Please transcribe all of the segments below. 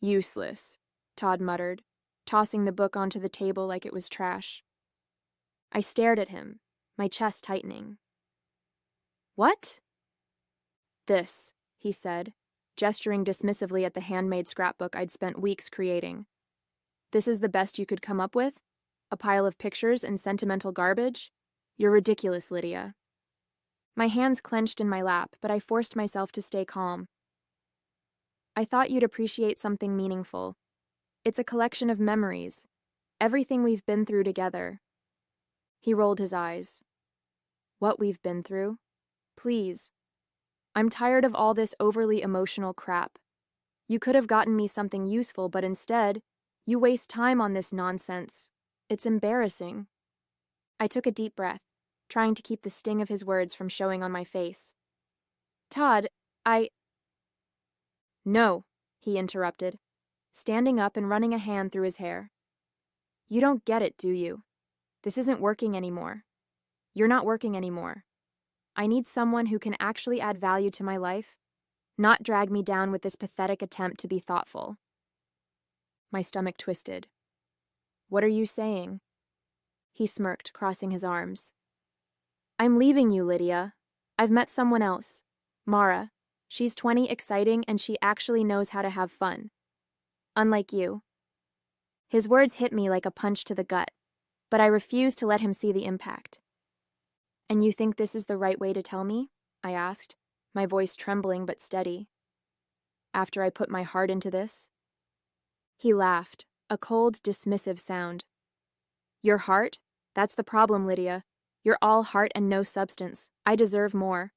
Useless, Todd muttered, tossing the book onto the table like it was trash. I stared at him, my chest tightening. What? This, he said, gesturing dismissively at the handmade scrapbook I'd spent weeks creating. This is the best you could come up with? A pile of pictures and sentimental garbage? You're ridiculous, Lydia. My hands clenched in my lap, but I forced myself to stay calm. I thought you'd appreciate something meaningful. It's a collection of memories, everything we've been through together. He rolled his eyes. What we've been through? Please. I'm tired of all this overly emotional crap. You could have gotten me something useful, but instead, you waste time on this nonsense. It's embarrassing. I took a deep breath, trying to keep the sting of his words from showing on my face. Todd, No, he interrupted, standing up and running a hand through his hair. You don't get it, do you? This isn't working anymore. You're not working anymore. I need someone who can actually add value to my life, not drag me down with this pathetic attempt to be thoughtful. My stomach twisted. What are you saying? He smirked, crossing his arms. I'm leaving you, Lydia. I've met someone else, Mara. She's 20, exciting, and she actually knows how to have fun. Unlike you. His words hit me like a punch to the gut, but I refused to let him see the impact. And you think this is the right way to tell me? I asked, my voice trembling but steady. After I put my heart into this? He laughed, a cold, dismissive sound. Your heart? That's the problem, Lydia. You're all heart and no substance. I deserve more.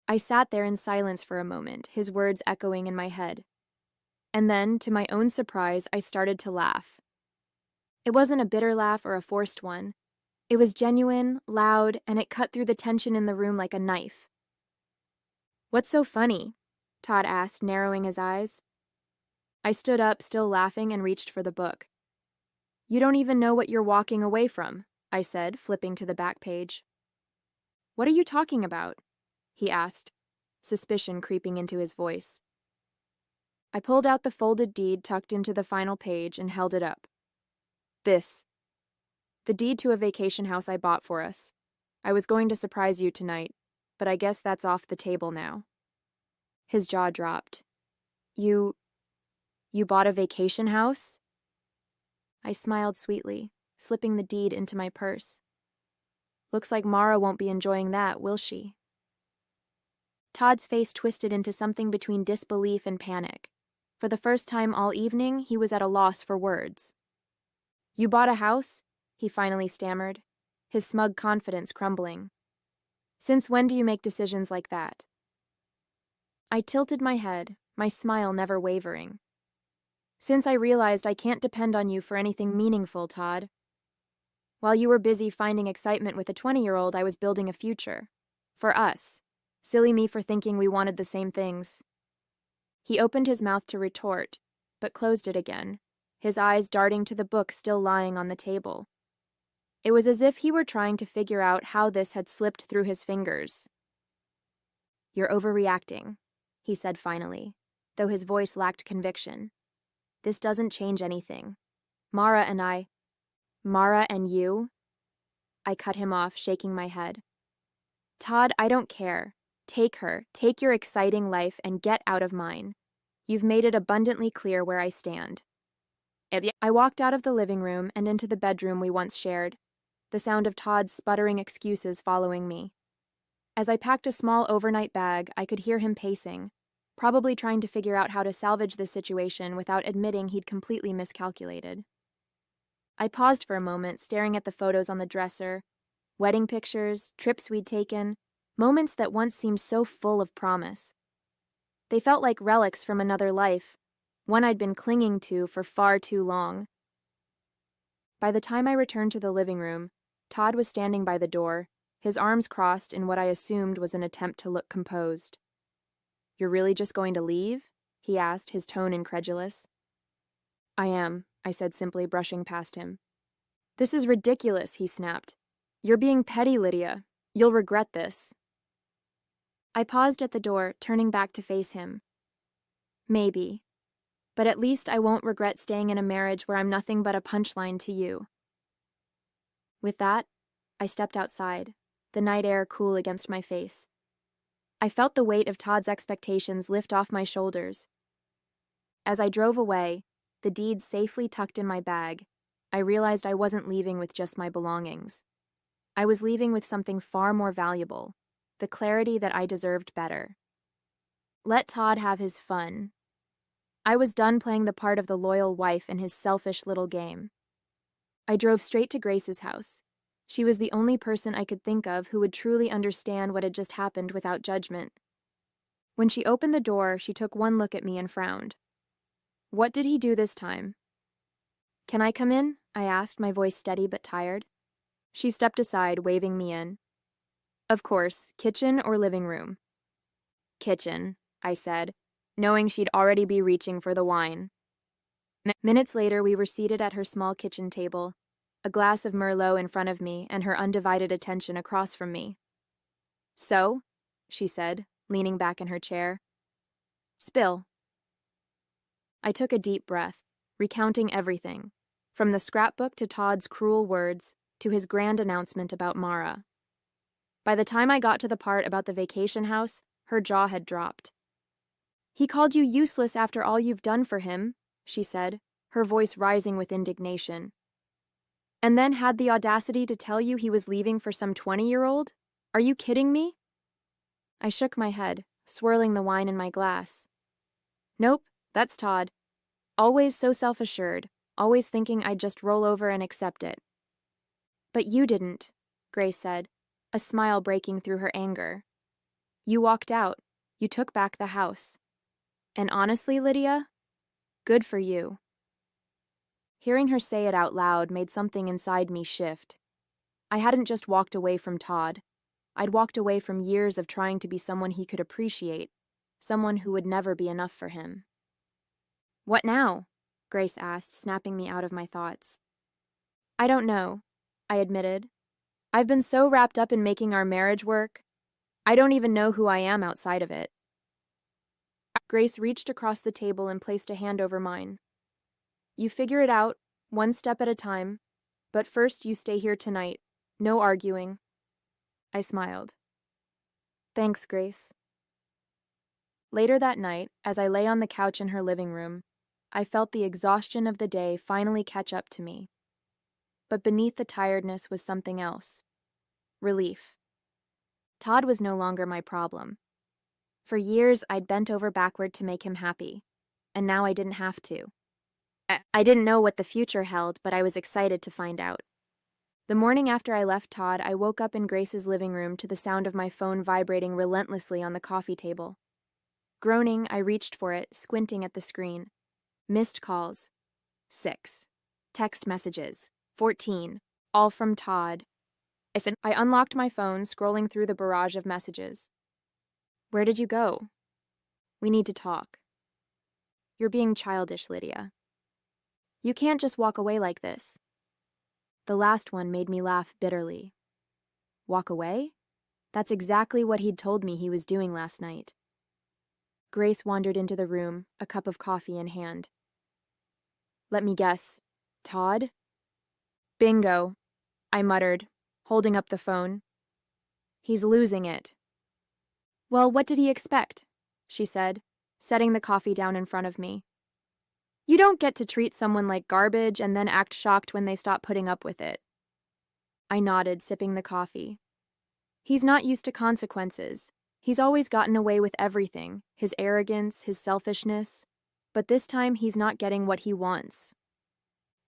I sat there in silence for a moment, his words echoing in my head. And then, to my own surprise, I started to laugh. It wasn't a bitter laugh or a forced one. It was genuine, loud, and it cut through the tension in the room like a knife. What's so funny? Todd asked, narrowing his eyes. I stood up, still laughing, and reached for the book. You don't even know what you're walking away from, I said, flipping to the back page. What are you talking about? He asked, suspicion creeping into his voice. I pulled out the folded deed tucked into the final page and held it up. This. The deed to a vacation house I bought for us. I was going to surprise you tonight, but I guess that's off the table now. His jaw dropped. You bought a vacation house? I smiled sweetly, slipping the deed into my purse. Looks like Mara won't be enjoying that, will she? Todd's face twisted into something between disbelief and panic. For the first time all evening, he was at a loss for words. You bought a house? He finally stammered, his smug confidence crumbling. Since when do you make decisions like that? I tilted my head, my smile never wavering. Since I realized I can't depend on you for anything meaningful, Todd. While you were busy finding excitement with a 20-year-old, I was building a future. For us. Silly me for thinking we wanted the same things. He opened his mouth to retort, but closed it again, his eyes darting to the book still lying on the table. It was as if he were trying to figure out how this had slipped through his fingers. You're overreacting, he said finally, though his voice lacked conviction. This doesn't change anything. Mara and you? I cut him off, shaking my head. Todd, I don't care. Take her, take your exciting life, and get out of mine. You've made it abundantly clear where I stand. I walked out of the living room and into the bedroom we once shared, the sound of Todd's sputtering excuses following me. As I packed a small overnight bag, I could hear him pacing, probably trying to figure out how to salvage the situation without admitting he'd completely miscalculated. I paused for a moment, staring at the photos on the dresser, wedding pictures, trips we'd taken, moments that once seemed so full of promise. They felt like relics from another life, one I'd been clinging to for far too long. By the time I returned to the living room, Todd was standing by the door, his arms crossed in what I assumed was an attempt to look composed. You're really just going to leave? He asked, his tone incredulous. I am, I said simply, brushing past him. This is ridiculous, he snapped. You're being petty, Lydia. You'll regret this. I paused at the door, turning back to face him. Maybe. But at least I won't regret staying in a marriage where I'm nothing but a punchline to you. With that, I stepped outside, the night air cool against my face. I felt the weight of Todd's expectations lift off my shoulders. As I drove away, the deeds safely tucked in my bag, I realized I wasn't leaving with just my belongings. I was leaving with something far more valuable, the clarity that I deserved better. Let Todd have his fun. I was done playing the part of the loyal wife in his selfish little game. I drove straight to Grace's house. She was the only person I could think of who would truly understand what had just happened without judgment. When she opened the door, she took one look at me and frowned. What did he do this time? Can I come in? I asked, my voice steady but tired. She stepped aside, waving me in. Of course, kitchen or living room? Kitchen, I said, knowing she'd already be reaching for the wine. Minutes later, we were seated at her small kitchen table, a glass of Merlot in front of me and her undivided attention across from me. So, she said, leaning back in her chair. Spill. I took a deep breath, recounting everything, from the scrapbook to Todd's cruel words to his grand announcement about Mara. By the time I got to the part about the vacation house, her jaw had dropped. He called you useless after all you've done for him, she said, her voice rising with indignation. And then had the audacity to tell you he was leaving for some 20-year-old? Are you kidding me? I shook my head, swirling the wine in my glass. Nope, that's Todd. Always so self-assured, always thinking I'd just roll over and accept it. But you didn't, Grace said, a smile breaking through her anger. You walked out. You took back the house. And honestly, Lydia, good for you. Hearing her say it out loud made something inside me shift. I hadn't just walked away from Todd. I'd walked away from years of trying to be someone he could appreciate, someone who would never be enough for him. What now? Grace asked, snapping me out of my thoughts. I don't know, I admitted. I've been so wrapped up in making our marriage work, I don't even know who I am outside of it. Grace reached across the table and placed a hand over mine. You figure it out, one step at a time, but first you stay here tonight. No arguing. I smiled. Thanks, Grace. Later that night, as I lay on the couch in her living room, I felt the exhaustion of the day finally catch up to me. But beneath the tiredness was something else. Relief. Todd was no longer my problem. For years, I'd bent over backward to make him happy, and now I didn't have to. I didn't know what the future held, but I was excited to find out. The morning after I left Todd, I woke up in Grace's living room to the sound of my phone vibrating relentlessly on the coffee table. Groaning, I reached for it, squinting at the screen. Missed calls. 6. Text messages. 14. All from Todd. I unlocked my phone, scrolling through the barrage of messages. Where did you go? We need to talk. You're being childish, Lydia. You can't just walk away like this. The last one made me laugh bitterly. Walk away? That's exactly what he'd told me he was doing last night. Grace wandered into the room, a cup of coffee in hand. Let me guess. Todd? Bingo, I muttered, holding up the phone. He's losing it. Well, what did he expect? She said, setting the coffee down in front of me. You don't get to treat someone like garbage and then act shocked when they stop putting up with it. I nodded, sipping the coffee. He's not used to consequences. He's always gotten away with everything, his arrogance, his selfishness. But this time he's not getting what he wants.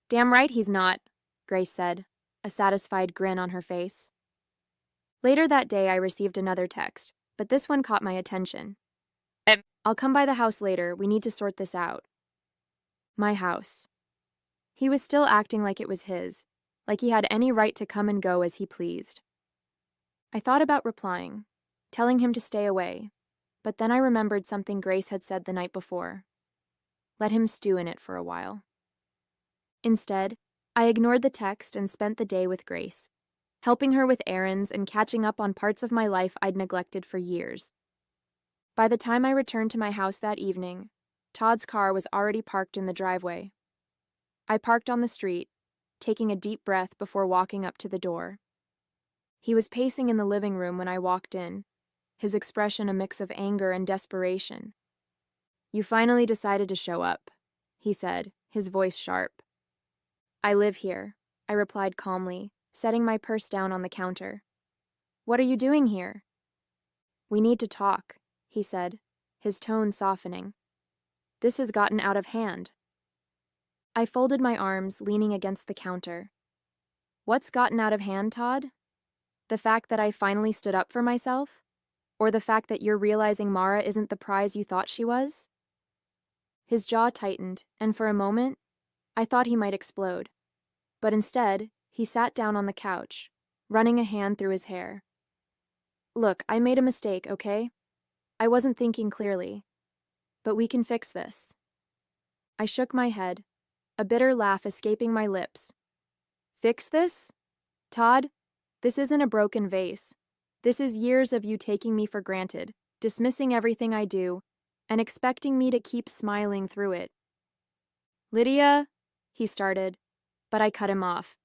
Damn right he's not, Grace said, a satisfied grin on her face. Later that day I received another text, but this one caught my attention. I'll come by the house later, we need to sort this out. My house. He was still acting like it was his, like he had any right to come and go as he pleased. I thought about replying, telling him to stay away, but then I remembered something Grace had said the night before. Let him stew in it for a while. Instead, I ignored the text and spent the day with Grace, helping her with errands and catching up on parts of my life I'd neglected for years. By the time I returned to my house that evening, Todd's car was already parked in the driveway. I parked on the street, taking a deep breath before walking up to the door. He was pacing in the living room when I walked in, his expression a mix of anger and desperation. "You finally decided to show up," he said, his voice sharp. "I live here," I replied calmly, setting my purse down on the counter. "What are you doing here?" "We need to talk," he said, his tone softening. "This has gotten out of hand." I folded my arms, leaning against the counter. "What's gotten out of hand, Todd? The fact that I finally stood up for myself? Or the fact that you're realizing Mara isn't the prize you thought she was?" His jaw tightened, and for a moment, I thought he might explode. But instead, he sat down on the couch, running a hand through his hair. "Look, I made a mistake, okay? I wasn't thinking clearly. But we can fix this." I shook my head, a bitter laugh escaping my lips. "Fix this? Todd, this isn't a broken vase. This is years of you taking me for granted, dismissing everything I do, and expecting me to keep smiling through it." "Lydia," he started, but I cut him off.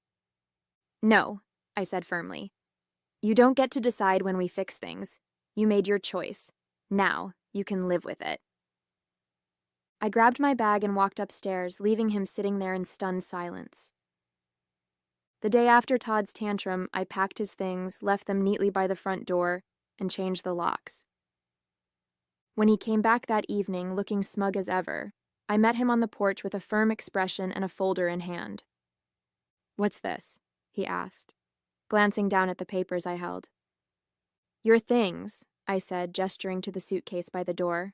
"No," I said firmly. "You don't get to decide when we fix things. You made your choice. Now, you can live with it." I grabbed my bag and walked upstairs, leaving him sitting there in stunned silence. The day after Todd's tantrum, I packed his things, left them neatly by the front door, and changed the locks. When he came back that evening, looking smug as ever, I met him on the porch with a firm expression and a folder in hand. "What's this?" he asked, glancing down at the papers I held. "Your things," I said, gesturing to the suitcase by the door.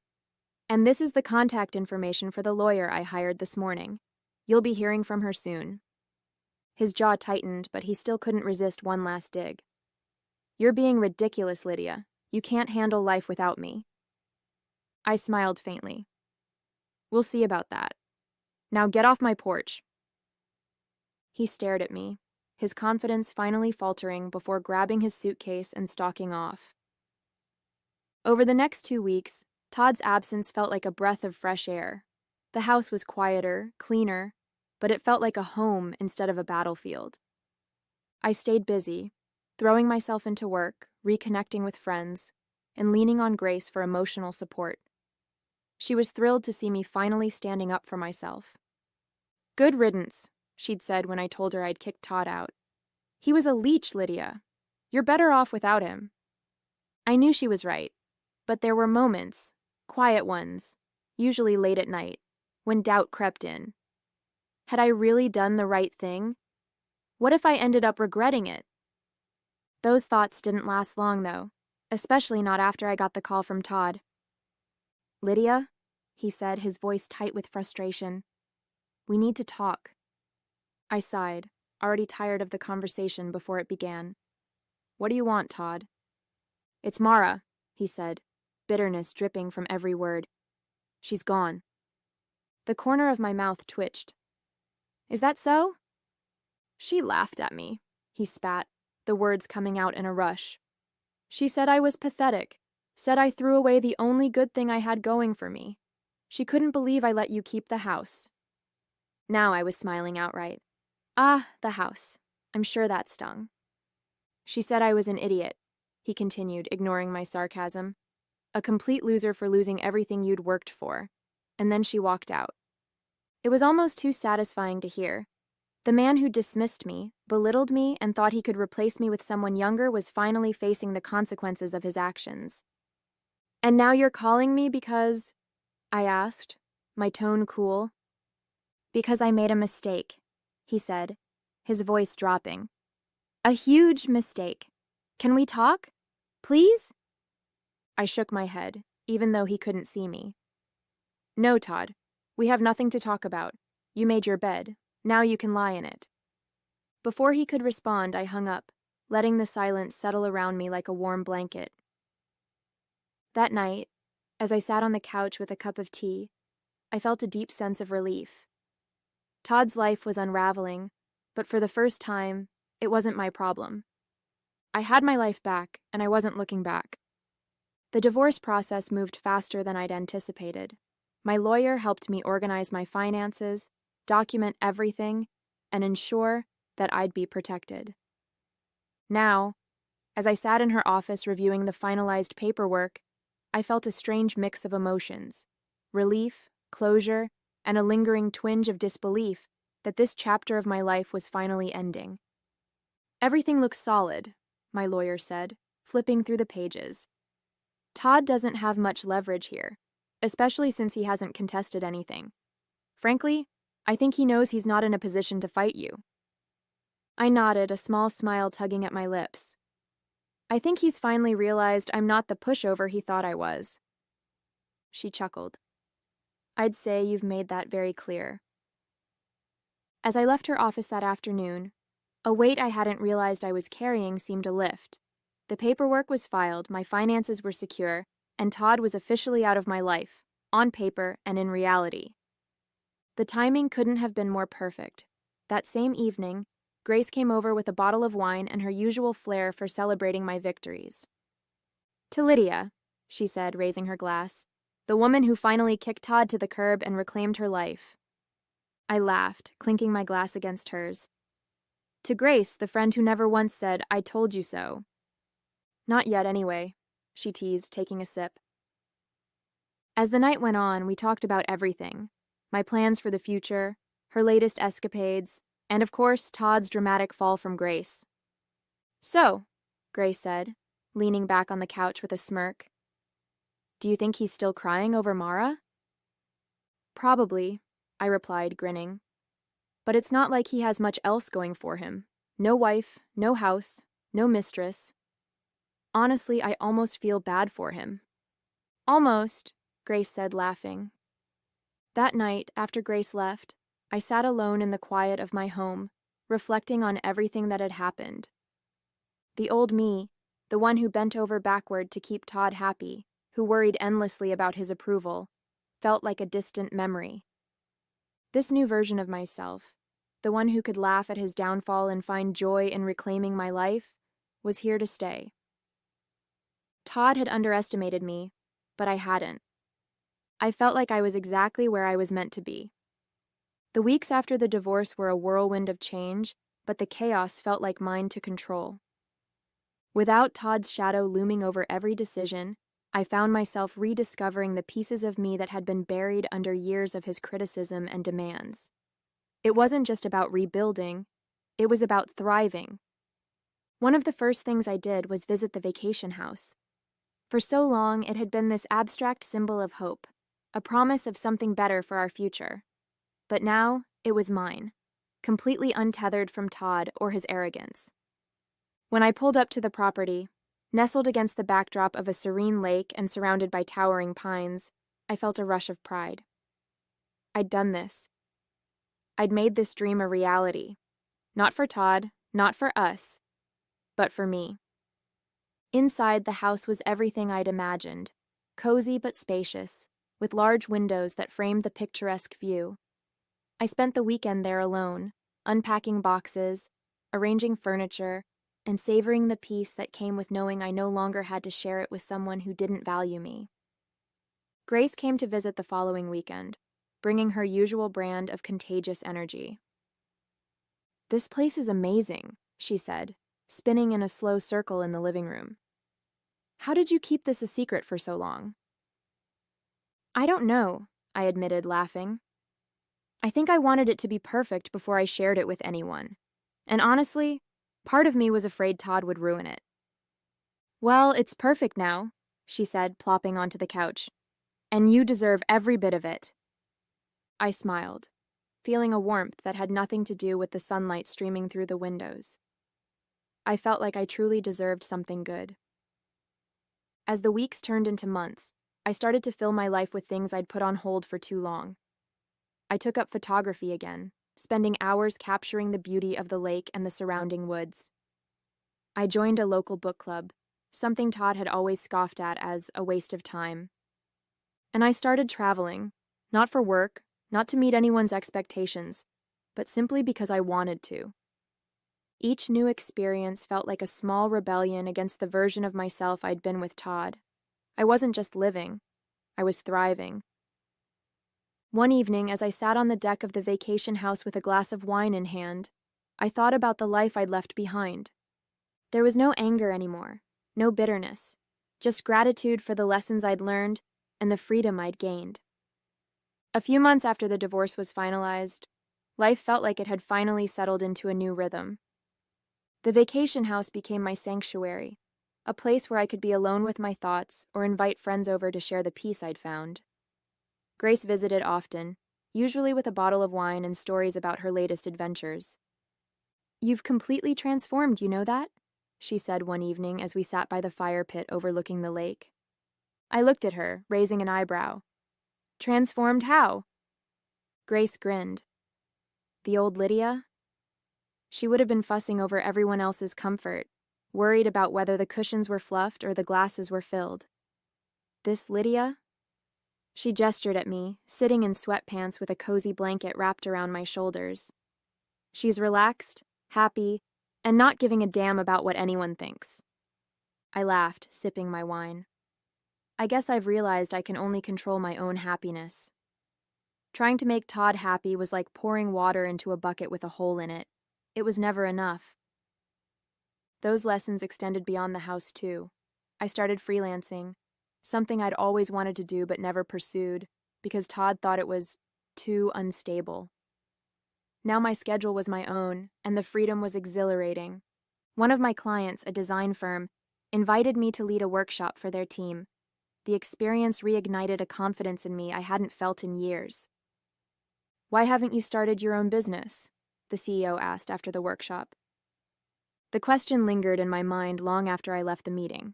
"And this is the contact information for the lawyer I hired this morning. You'll be hearing from her soon." His jaw tightened, but he still couldn't resist one last dig. "You're being ridiculous, Lydia. You can't handle life without me." I smiled faintly. "We'll see about that. Now get off my porch." He stared at me, his confidence finally faltering before grabbing his suitcase and stalking off. Over the next 2 weeks, Todd's absence felt like a breath of fresh air. The house was quieter, cleaner, but it felt like a home instead of a battlefield. I stayed busy, throwing myself into work, reconnecting with friends, and leaning on Grace for emotional support. She was thrilled to see me finally standing up for myself. "Good riddance," she'd said when I told her I'd kicked Todd out. "He was a leech, Lydia. You're better off without him." I knew she was right, but there were moments, quiet ones, usually late at night, when doubt crept in. Had I really done the right thing? What if I ended up regretting it? Those thoughts didn't last long, though, especially not after I got the call from Todd. "Lydia," he said, his voice tight with frustration. "We need to talk." I sighed, already tired of the conversation before it began. "What do you want, Todd?" "It's Mara," he said, bitterness dripping from every word. "She's gone." The corner of my mouth twitched. "Is that so?" "She laughed at me," he spat, the words coming out in a rush. "She said I was pathetic, said I threw away the only good thing I had going for me. She couldn't believe I let you keep the house." Now I was smiling outright. "Ah, the house. I'm sure that stung." "She said I was an idiot," he continued, ignoring my sarcasm. "A complete loser for losing everything you'd worked for." And then she walked out. It was almost too satisfying to hear. The man who dismissed me, belittled me, and thought he could replace me with someone younger was finally facing the consequences of his actions. "And now you're calling me because—" I asked, my tone cool. "Because I made a mistake," he said, his voice dropping. "A huge mistake. Can we talk? Please?" I shook my head, even though he couldn't see me. "No, Todd. We have nothing to talk about. You made your bed. Now you can lie in it." Before he could respond, I hung up, letting the silence settle around me like a warm blanket. That night, as I sat on the couch with a cup of tea, I felt a deep sense of relief. Todd's life was unraveling, but for the first time, it wasn't my problem. I had my life back, and I wasn't looking back. The divorce process moved faster than I'd anticipated. My lawyer helped me organize my finances, document everything, and ensure that I'd be protected. Now, as I sat in her office reviewing the finalized paperwork, I felt a strange mix of emotions: relief, closure, and a lingering twinge of disbelief that this chapter of my life was finally ending. "Everything looks solid," my lawyer said, flipping through the pages. "Todd doesn't have much leverage here, especially since he hasn't contested anything. Frankly, I think he knows he's not in a position to fight you." I nodded, a small smile tugging at my lips. "I think he's finally realized I'm not the pushover he thought I was." She chuckled. "I'd say you've made that very clear." As I left her office that afternoon, a weight I hadn't realized I was carrying seemed to lift. The paperwork was filed, my finances were secure, and Todd was officially out of my life, on paper and in reality. The timing couldn't have been more perfect. That same evening, Grace came over with a bottle of wine and her usual flair for celebrating my victories. "To Lydia," she said, raising her glass, "the woman who finally kicked Todd to the curb and reclaimed her life." I laughed, clinking my glass against hers. "To Grace, the friend who never once said, 'I told you so.'" "Not yet, anyway," she teased, taking a sip. As the night went on, we talked about everything: my plans for the future, her latest escapades, and of course, Todd's dramatic fall from grace. "So," Grace said, leaning back on the couch with a smirk, "do you think he's still crying over Mara?" "Probably," I replied, grinning. "But it's not like he has much else going for him. No wife, no house, no mistress. Honestly, I almost feel bad for him." "Almost," Grace said, laughing. That night, after Grace left, I sat alone in the quiet of my home, reflecting on everything that had happened. The old me, the one who bent over backward to keep Todd happy, who worried endlessly about his approval, felt like a distant memory. This new version of myself, the one who could laugh at his downfall and find joy in reclaiming my life, was here to stay. Todd had underestimated me, but I hadn't. I felt like I was exactly where I was meant to be. The weeks after the divorce were a whirlwind of change, but the chaos felt like mine to control. Without Todd's shadow looming over every decision, I found myself rediscovering the pieces of me that had been buried under years of his criticism and demands. It wasn't just about rebuilding, it was about thriving. One of the first things I did was visit the vacation house. For so long, it had been this abstract symbol of hope, a promise of something better for our future. But now, it was mine, completely untethered from Todd or his arrogance. When I pulled up to the property, nestled against the backdrop of a serene lake and surrounded by towering pines, I felt a rush of pride. I'd done this. I'd made this dream a reality. Not for Todd, not for us, but for me. Inside, the house was everything I'd imagined: cozy but spacious, with large windows that framed the picturesque view. I spent the weekend there alone, unpacking boxes, arranging furniture, and savoring the peace that came with knowing I no longer had to share it with someone who didn't value me. Grace came to visit the following weekend, bringing her usual brand of contagious energy. "This place is amazing," she said, spinning in a slow circle in the living room. "How did you keep this a secret for so long?" "I don't know," I admitted, laughing. "I think I wanted it to be perfect before I shared it with anyone. And honestly, part of me was afraid Todd would ruin it." "Well, it's perfect now," she said, plopping onto the couch. "And you deserve every bit of it." I smiled, feeling a warmth that had nothing to do with the sunlight streaming through the windows. I felt like I truly deserved something good. As the weeks turned into months, I started to fill my life with things I'd put on hold for too long. I took up photography again, spending hours capturing the beauty of the lake and the surrounding woods. I joined a local book club, something Todd had always scoffed at as a waste of time. And I started traveling, not for work, not to meet anyone's expectations, but simply because I wanted to. Each new experience felt like a small rebellion against the version of myself I'd been with Todd. I wasn't just living, I was thriving. One evening, as I sat on the deck of the vacation house with a glass of wine in hand, I thought about the life I'd left behind. There was no anger anymore, no bitterness, just gratitude for the lessons I'd learned and the freedom I'd gained. A few months after the divorce was finalized, life felt like it had finally settled into a new rhythm. The vacation house became my sanctuary, a place where I could be alone with my thoughts or invite friends over to share the peace I'd found. Grace visited often, usually with a bottle of wine and stories about her latest adventures. "You've completely transformed, you know that?" she said one evening as we sat by the fire pit overlooking the lake. I looked at her, raising an eyebrow. "Transformed how?" Grace grinned. The old Lydia? She would have been fussing over everyone else's comfort, worried about whether the cushions were fluffed or the glasses were filled. This Lydia? She gestured at me, sitting in sweatpants with a cozy blanket wrapped around my shoulders. She's relaxed, happy, and not giving a damn about what anyone thinks. I laughed, sipping my wine. I guess I've realized I can only control my own happiness. Trying to make Todd happy was like pouring water into a bucket with a hole in it. It was never enough. Those lessons extended beyond the house, too. I started freelancing, something I'd always wanted to do but never pursued, because Todd thought it was too unstable. Now my schedule was my own, and the freedom was exhilarating. One of my clients, a design firm, invited me to lead a workshop for their team. The experience reignited a confidence in me I hadn't felt in years. "Why haven't you started your own business?" the CEO asked after the workshop. The question lingered in my mind long after I left the meeting.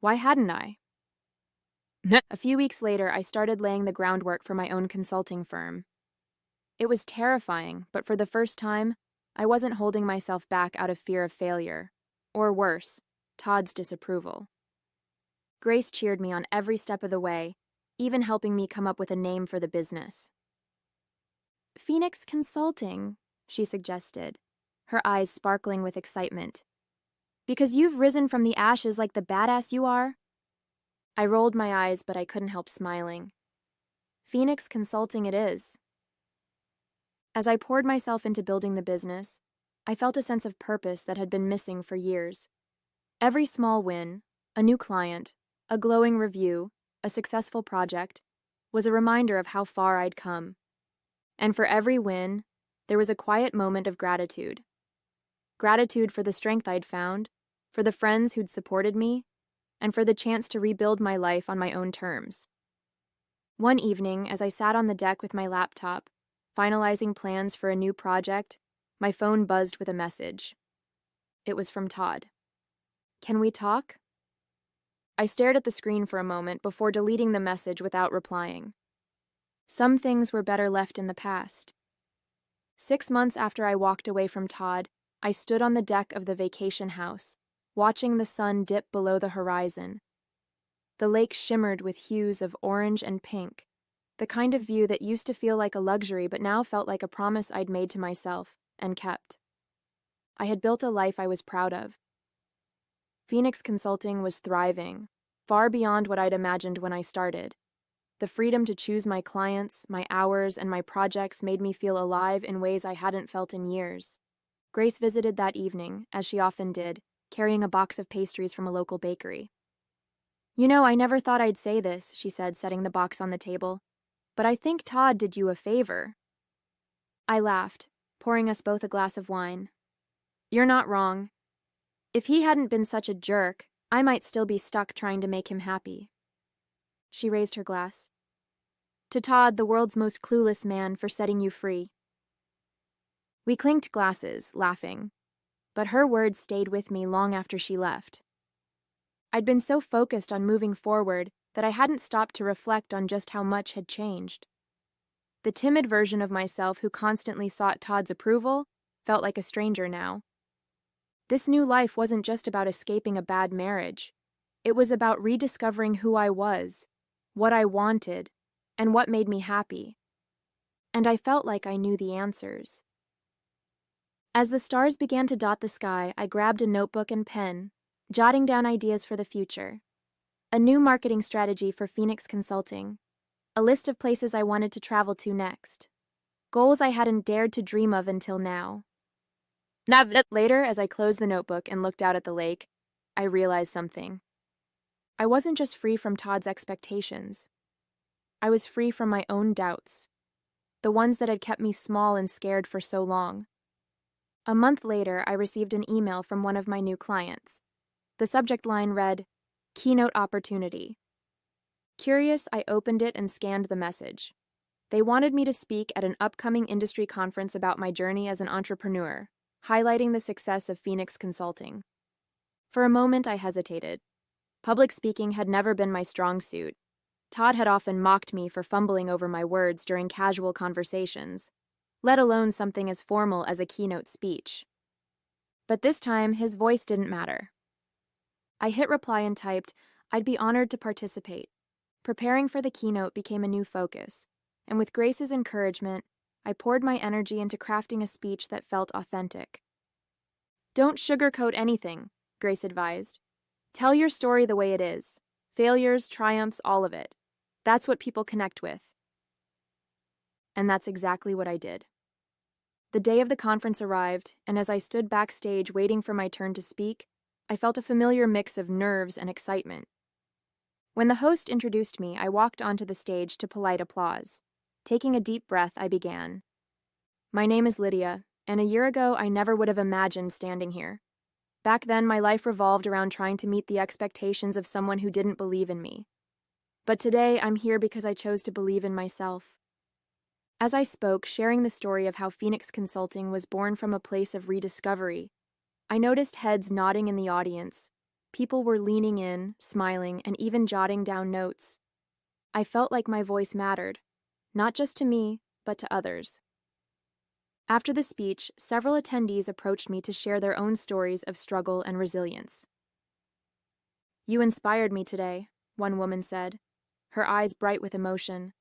Why hadn't I? A few weeks later, I started laying the groundwork for my own consulting firm. It was terrifying, but for the first time, I wasn't holding myself back out of fear of failure, or worse, Todd's disapproval. Grace cheered me on every step of the way, even helping me come up with a name for the business. "Phoenix Consulting," she suggested, her eyes sparkling with excitement. "Because you've risen from the ashes like the badass you are." I rolled my eyes, but I couldn't help smiling. Phoenix Consulting it is. As I poured myself into building the business, I felt a sense of purpose that had been missing for years. Every small win, a new client, a glowing review, a successful project, was a reminder of how far I'd come. And for every win, there was a quiet moment of gratitude. Gratitude for the strength I'd found, for the friends who'd supported me, and for the chance to rebuild my life on my own terms. One evening, as I sat on the deck with my laptop, finalizing plans for a new project, my phone buzzed with a message. It was from Todd. "Can we talk?" I stared at the screen for a moment before deleting the message without replying. Some things were better left in the past. 6 months after I walked away from Todd, I stood on the deck of the vacation house, watching the sun dip below the horizon. The lake shimmered with hues of orange and pink, the kind of view that used to feel like a luxury but now felt like a promise I'd made to myself, and kept. I had built a life I was proud of. Phoenix Consulting was thriving, far beyond what I'd imagined when I started. The freedom to choose my clients, my hours, and my projects made me feel alive in ways I hadn't felt in years. Grace visited that evening, as she often did, carrying a box of pastries from a local bakery. "You know, I never thought I'd say this," she said, setting the box on the table, "but I think Todd did you a favor." I laughed, pouring us both a glass of wine. "You're not wrong. If he hadn't been such a jerk, I might still be stuck trying to make him happy." She raised her glass. "To Todd, the world's most clueless man, for setting you free." We clinked glasses, laughing, but her words stayed with me long after she left. I'd been so focused on moving forward that I hadn't stopped to reflect on just how much had changed. The timid version of myself who constantly sought Todd's approval felt like a stranger now. This new life wasn't just about escaping a bad marriage. It was about rediscovering who I was, what I wanted, and what made me happy. And I felt like I knew the answers. As the stars began to dot the sky, I grabbed a notebook and pen, jotting down ideas for the future. A new marketing strategy for Phoenix Consulting. a list of places I wanted to travel to next, goals I hadn't dared to dream of until now. Later, as I closed the notebook and looked out at the lake, I realized something. I wasn't just free from Todd's expectations. I was free from my own doubts, the ones that had kept me small and scared for so long. A month later, I received an email from one of my new clients. The subject line read, "Keynote Opportunity." Curious, I opened it and scanned the message. They wanted me to speak at an upcoming industry conference about my journey as an entrepreneur, highlighting the success of Phoenix Consulting. For a moment, I hesitated. Public speaking had never been my strong suit. Todd had often mocked me for fumbling over my words during casual conversations, let alone something as formal as a keynote speech. But this time, his voice didn't matter. I hit reply and typed, "I'd be honored to participate." Preparing for the keynote became a new focus, and with Grace's encouragement, I poured my energy into crafting a speech that felt authentic. "Don't sugarcoat anything," Grace advised. "Tell your story the way it is. Failures, triumphs, all of it. That's what people connect with." And that's exactly what I did. The day of the conference arrived, and as I stood backstage waiting for my turn to speak, I felt a familiar mix of nerves and excitement. When the host introduced me, I walked onto the stage to polite applause. Taking a deep breath, I began. "My name is Lydia, and a year ago I never would have imagined standing here. Back then, my life revolved around trying to meet the expectations of someone who didn't believe in me. But today, I'm here because I chose to believe in myself." As I spoke, sharing the story of how Phoenix Consulting was born from a place of rediscovery, I noticed heads nodding in the audience. People were leaning in, smiling, and even jotting down notes. I felt like my voice mattered, not just to me, but to others. After the speech, several attendees approached me to share their own stories of struggle and resilience. "You inspired me today," one woman said, her eyes bright with emotion.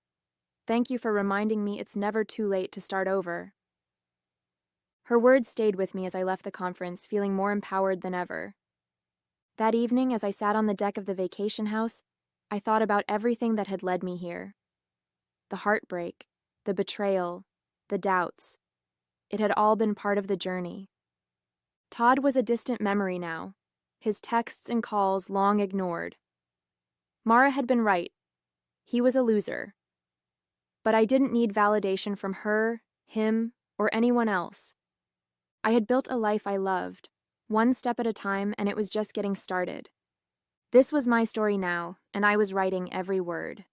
"Thank you for reminding me it's never too late to start over." Her words stayed with me as I left the conference, feeling more empowered than ever. That evening, as I sat on the deck of the vacation house, I thought about everything that had led me here. The heartbreak, the betrayal, the doubts. It had all been part of the journey. Todd was a distant memory now, his texts and calls long ignored. Mara had been right. He was a loser. But I didn't need validation from her, him, or anyone else. I had built a life I loved, one step at a time, and it was just getting started. This was my story now, and I was writing every word.